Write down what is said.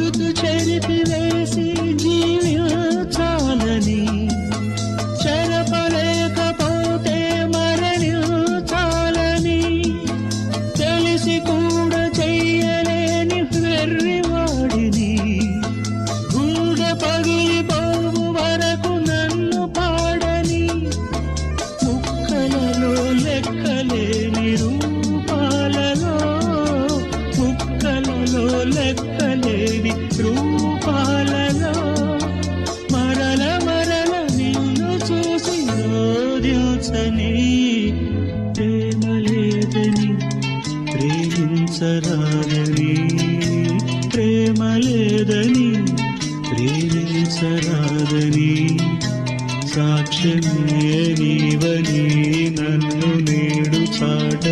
గురుతు చెరిపివేసి జీవించాలని, చెరపలేకపోతే మరణించాలని, తెలిసి కూడా చెయ్యలేని వెర్రివాడిని, గుండె పగిలిపోవు వరకు నన్ను పాడని, ముక్కలలో లెక్కలేని రూపాలలో, ముక్కలలో లెక్కలేని రూపాలలో మరల మరల నిన్ను చూసి రోదించని, ప్రేమ లేదని ప్రేమించరాదని, ప్రేమ లేదని ప్రేమించరాదని, సాక్ష్యమే నీవని నన్ను నేడు చాట